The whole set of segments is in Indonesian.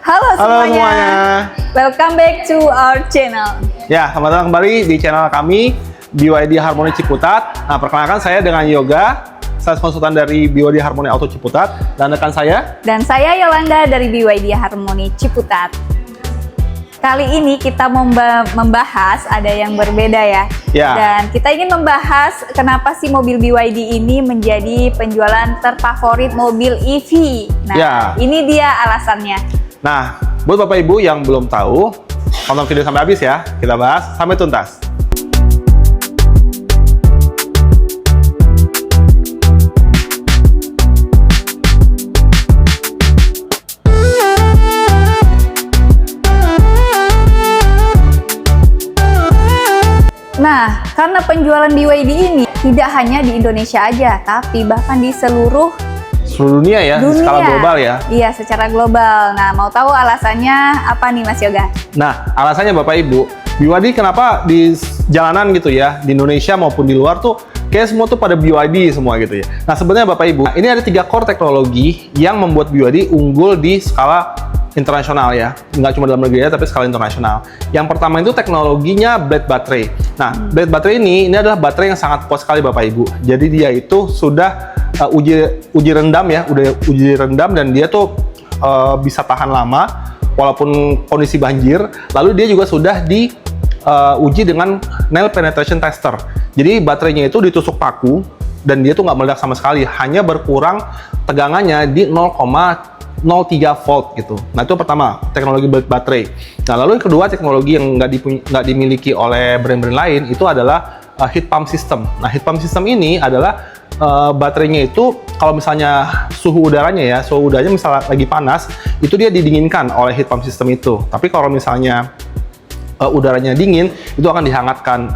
Halo Halo semuanya. semuanya. Welcome back to our channel. Ya, selamat datang kembali di channel kami BYD Harmoni Ciputat. Nah, perkenalkan saya dengan Yoga, sales konsultan dari BYD Harmoni Auto Ciputat, dan rekan saya. Dan saya Yolanda dari BYD Harmoni Ciputat. Kali ini kita membahas ada yang berbeda ya. Ya. Dan kita ingin membahas kenapa sih mobil BYD ini menjadi penjualan terfavorit mobil EV. Nah, Ya. ini dia alasannya. Nah, buat Bapak Ibu yang belum tahu, tonton video sampai habis ya. Kita bahas sampai tuntas. Nah, karena penjualan BYD ini tidak hanya di Indonesia aja, tapi bahkan di seluruh Seluruh dunia ya, di dunia. skala global ya. Iya, secara global. Nah, mau tahu alasannya apa nih Mas Yoga? Nah, alasannya Bapak Ibu, BYD kenapa di jalanan gitu ya, di Indonesia maupun di luar tuh kayak semua tuh pada BYD semua gitu ya. Nah, sebenarnya Bapak Ibu, ini ada 3 core teknologi yang membuat BYD unggul di skala internasional ya. Nggak cuma dalam negeri ya, tapi skala internasional. Yang pertama itu teknologinya blade baterai. Nah, blade baterai ini adalah baterai yang sangat kuat sekali Bapak Ibu. Jadi dia itu sudah uji rendam ya, udah uji rendam dan dia tuh bisa tahan lama walaupun kondisi banjir. Lalu dia juga sudah diuji dengan nail penetration tester. Jadi baterainya itu ditusuk paku dan dia tuh nggak meledak sama sekali, hanya berkurang tegangannya di 0,03 volt gitu. Nah, itu pertama, teknologi baterai. Nah, lalu yang kedua, teknologi yang nggak dimiliki oleh brand-brand lain itu adalah heat pump system. Nah, heat pump system ini adalah baterainya itu kalau misalnya suhu udaranya misalnya lagi panas, itu dia didinginkan oleh heat pump system itu. Tapi kalau misalnya udaranya dingin, itu akan dihangatkan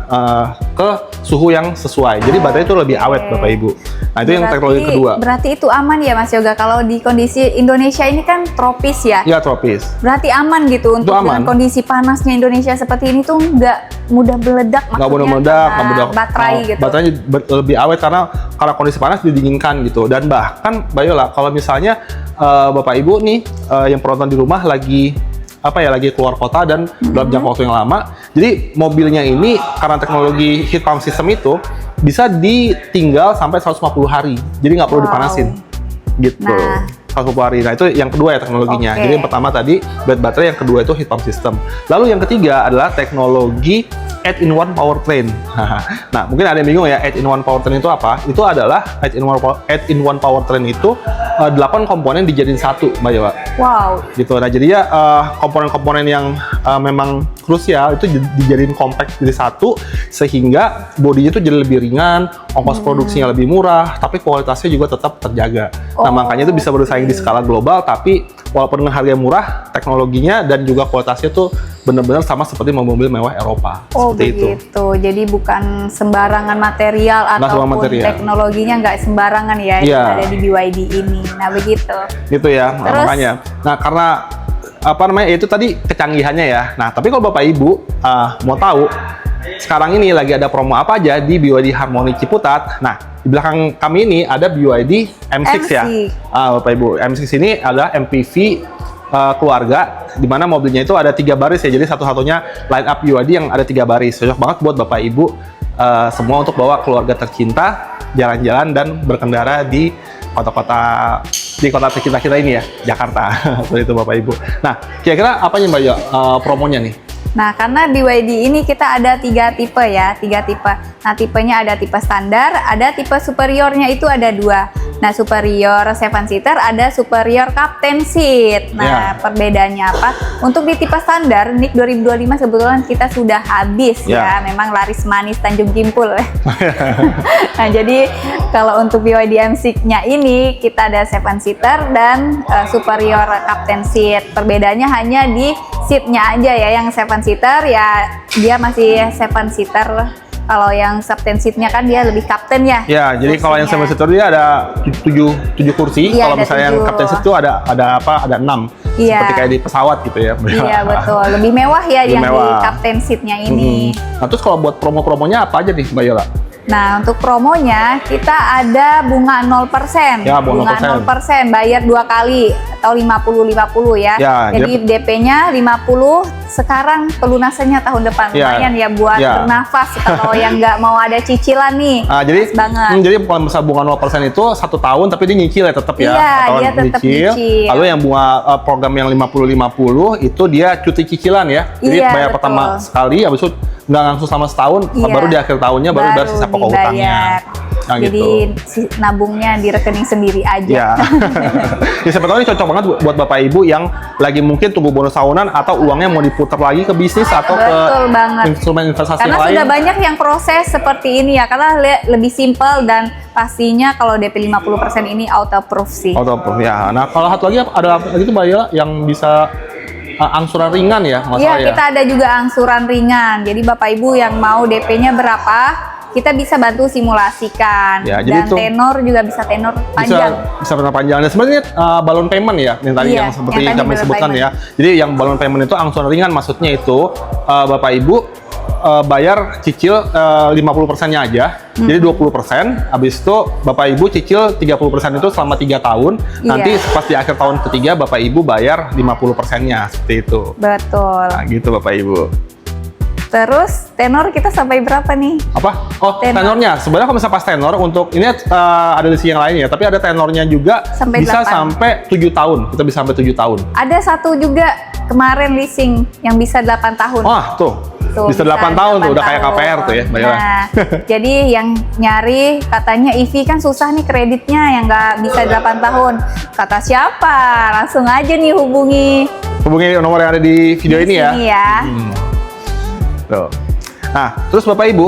ke suhu yang sesuai. Jadi baterai itu lebih awet Bapak Ibu. Nah, itu yang teknologi kedua. Berarti itu aman ya Mas Yoga, kalau di kondisi Indonesia ini kan tropis ya? Iya, tropis. Berarti aman gitu untuk dengan kondisi panasnya Indonesia seperti ini tuh nggak mudah meledak, Nggak mudah meledak, nggak mudah baterai gitu. Baterainya lebih awet karena kondisi panas didinginkan gitu. Dan bahkan Mbak Yola, kalau misalnya Bapak Ibu nih yang penonton di rumah lagi keluar kota dan dalam jangka waktu yang lama, jadi mobilnya ini karena teknologi heat pump system itu bisa ditinggal sampai 150 hari, jadi nggak perlu dipanasin gitu. Nah. 150 hari. Nah, itu yang kedua ya teknologinya. Oke. Jadi yang pertama tadi blade baterai, yang kedua itu heat pump system. Lalu yang ketiga adalah teknologi 8-in-1 powertrain. Nah, mungkin ada yang bingung ya, 8-in-1 powertrain itu apa? Itu adalah 8-in-1 powertrain itu 8 komponen dijadiin satu, Mbak Jawa. Wow. Gitu. Nah, jadi ya komponen-komponen yang memang krusial itu dijadiin compact jadi satu, sehingga bodinya itu jadi lebih ringan, ongkos produksinya lebih murah, tapi kualitasnya juga tetap terjaga. Nah, makanya itu bisa bersaing di skala global, tapi walaupun dengan harga yang murah, teknologinya dan juga kualitasnya tuh benar-benar sama seperti mobil mewah Eropa. Seperti begitu. itu. Jadi bukan sembarangan material ataupun teknologinya nggak sembarangan ya yang ada di BYD ini. Nah, begitu. Gitu ya. Nah, makanya. Nah, karena itu tadi kecanggihannya ya. Nah, tapi kalau Bapak Ibu mau tahu sekarang ini lagi ada promo apa aja di BYD Harmoni Ciputat. Nah, di belakang kami ini ada BYD M6 ya. Bapak Ibu, M6 ini adalah MPV keluarga, di mana mobilnya itu ada 3 baris ya. Jadi satu-satunya line up BYD yang ada 3 baris. Cocok banget buat Bapak Ibu semua untuk bawa keluarga tercinta jalan-jalan dan berkendara di kota tercinta kita ini ya, Jakarta. Seperti itu Bapak Ibu. Nah, kira-kira apanya Mbak Jo promonya nih? Nah, karena BYD ini kita ada 3 tipe ya, 3 tipe. Nah, tipenya ada tipe standar, ada tipe superiornya itu ada 2. Nah, superior 7-seater, ada superior captain seat. Nah, perbedaannya apa? Untuk di tipe standar, NIK 2025 kebetulan kita sudah habis ya. Memang laris manis Tanjung Kimpul. Nah, jadi kalau untuk BYD M6-nya ini, kita ada 7-seater dan superior captain seat. Perbedaannya hanya di seatnya aja ya, yang 7-seater ya dia masih 7-seater. Kalau yang captain seat-nya kan dia lebih kapten ya. Ya, jadi kalau yang 7-seater dia ada 7 kursi. Iya, kalau misalnya yang captain seat itu ada 6. Iya. Seperti kayak di pesawat gitu ya. Iya, betul. Lebih mewah ya lebih yang mewah. di captain seat-nya ini. Nah, terus kalau buat promo-promonya apa aja nih Mbak Yola? Nah, untuk promonya kita ada bunga 0%. Ya, bunga 0%, bayar 2 kali atau 50-50 ya. Jadi DP-nya 50, sekarang pelunasannya tahun depan. Lumayan ya buat bernafas kalau yang nggak mau ada cicilan nih. Jadi kalau misal bunga 0% itu 1 tahun tapi dia nyicil ya tetap ya. Iya, dia tetap nyicil. Lalu yang bunga program yang 50-50 itu dia cuti cicilan ya. Jadi bayar pertama sekali, habis itu nggak langsung sama setahun, baru di akhir tahunnya baru bayar sisa pokok utangnya. Nah, jadi nabungnya di rekening sendiri aja. Ya. Ya, siapa tahu ini cocok banget buat Bapak Ibu yang lagi mungkin tunggu bonus tahunan atau uangnya mau diputar lagi ke bisnis atau ke instrumen investasi karena lain. Karena sudah banyak yang proses seperti ini ya, karena lebih simpel dan pastinya kalau DP 50% ini auto approve sih. Auto approve ya. Nah, kalau satu lagi ada lagi tuh Mbak Yola yang bisa angsuran ringan ya, Iya, kita ada juga angsuran ringan. Jadi Bapak Ibu yang mau DP-nya berapa, kita bisa bantu simulasikan. Ya, dan tenor juga bisa tenor panjang. Bisa tenor panjang. Dan sebenarnya balon payment ya, yang tadi yang seperti yang kami sebutkan ya. Jadi yang balon payment itu angsuran ringan, maksudnya itu Bapak Ibu bayar cicil 50%-nya aja. Jadi 20%, habis itu Bapak Ibu cicil 30% itu selama 3 tahun. Nanti pas di akhir tahun ketiga Bapak Ibu bayar 50%-nya, seperti itu. Betul. Nah, gitu Bapak Ibu. Terus tenor kita sampai berapa nih? Apa? Oh, tenornya. Sebenarnya kalau misalnya pas tenor untuk ini ada list yang lain ya, tapi ada tenornya juga bisa sampai 7 tahun. Kita bisa sampai 7 tahun. Ada satu juga kemarin leasing yang bisa 8 tahun. Wah, tuh bisa 8 tahun tuh, udah kayak KPR tuh ya, Mbak Yola. Nah, jadi yang nyari katanya EV kan susah nih kreditnya yang nggak bisa 8 tahun. Kata siapa? Langsung aja nih hubungi nomor yang ada di video ini ya. Tuh. Nah, terus Bapak Ibu,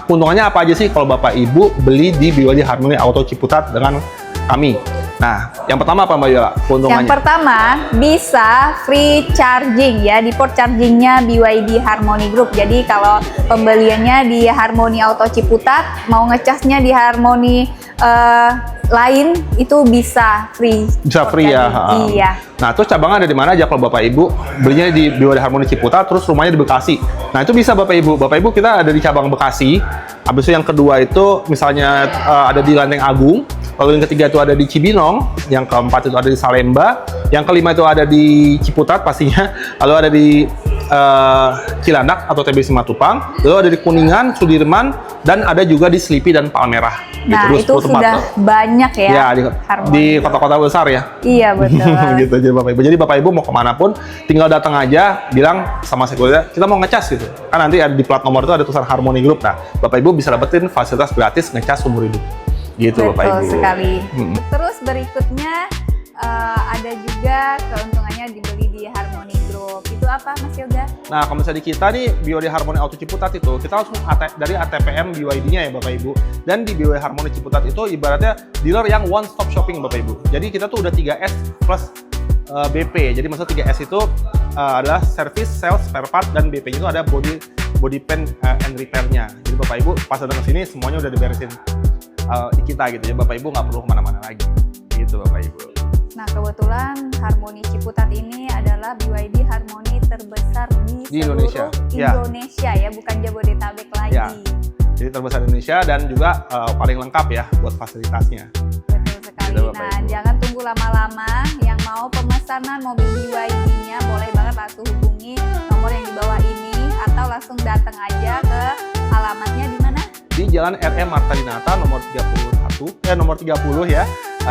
keuntungannya apa aja sih kalau Bapak Ibu beli di BYD Harmony Auto Ciputat dengan kami? Nah, yang pertama apa Mbak Yola keuntungannya? Yang pertama, bisa free charging ya di port chargingnya BYD Harmony Group. Jadi kalau pembeliannya di Harmony Auto Ciputat, mau ngecasnya di Harmony lain itu bisa free. Bisa free ya. Iya. Nah, terus cabangnya ada di mana aja kalau Bapak Ibu belinya di BYD Harmony Ciputat, terus rumahnya di Bekasi. Nah, itu bisa Bapak Ibu. Bapak Ibu kita ada di cabang Bekasi. Habis itu yang kedua itu misalnya ada di Lenteng Agung. Lalu yang ketiga itu ada di Cibinong. Yang keempat itu ada di Salemba. Yang kelima itu ada di Ciputat pastinya. Lalu ada di Cilandak atau TBC Matupang. Lalu ada di Kuningan, Sudirman, dan ada juga di Slipi dan Palmerah. Nah, gitu. itu sudah banyak ya. Ya, di kota-kota besar ya. Iya, betul. Gitu jadi Bapak Ibu. Jadi Bapak Ibu mau kemana pun tinggal datang aja, bilang sama security kita mau ngecas gitu. Kan nanti ada di plat nomor itu ada tulisan Harmony Group. Nah, Bapak Ibu bisa dapetin fasilitas gratis ngecas seumur hidup. Gitu Bapak Ibu. Betul sekali. Terus berikutnya ada juga keuntungannya dibeli di Harmony Group. Itu apa Mas Yoga? Nah, kalau misalnya di kita nih BYD Harmony Auto Ciputat itu kita langsung dari ATPM BYD-nya ya Bapak Ibu. Dan di BYD Harmony Ciputat itu ibaratnya dealer yang one stop shopping Bapak Ibu. Jadi kita tuh udah 3S plus BP. Jadi maksud 3S itu adalah service, sales, spare part, dan BP-nya itu ada body paint and repair-nya. Jadi Bapak Ibu pas datang ke sini semuanya udah diberesin di kita gitu ya. Bapak Ibu nggak perlu kemana-mana lagi. Gitu Bapak Ibu. Nah, kebetulan Harmony Ciputat ini adalah BYD Harmony terbesar di Indonesia. Indonesia ya, bukan Jabodetabek lagi. Ya. Jadi terbesar di Indonesia dan juga paling lengkap ya buat fasilitasnya. Betul sekali. Gitu, nah, jangan tunggu lama-lama. Yang mau pemesanan mobil BYD-nya boleh banget langsung hubungi nomor yang di bawah ini atau langsung datang aja ke alamatnya di mana? Di Jalan RM Marta Dinata nomor 30 ya,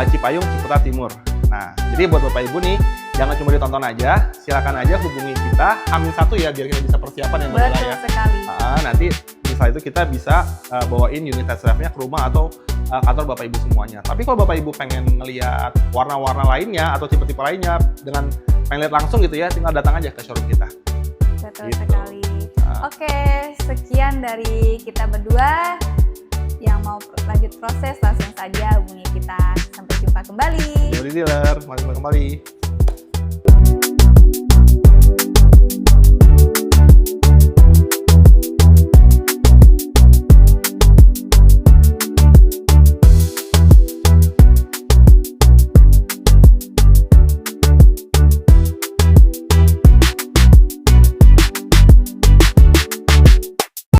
Cipayung, Ciputat Timur. Nah, jadi buat Bapak Ibu nih, jangan cuma ditonton aja, silakan aja hubungi kita Amin 1 ya, biar kita bisa persiapan yang benar ya. Betul sekali. Nanti setelah itu kita bisa bawain unit test drive-nya ke rumah atau kantor Bapak Ibu semuanya. Tapi kalau Bapak Ibu pengen ngelihat warna-warna lainnya atau tipe-tipe lainnya dengan pengen lihat langsung gitu ya, tinggal datang aja ke showroom kita. Betul sekali. Oke, sekian dari kita berdua. Yang mau lanjut proses langsung saja hubungi kita. Sampai jumpa kembali. BYD Dealer, mari kembali.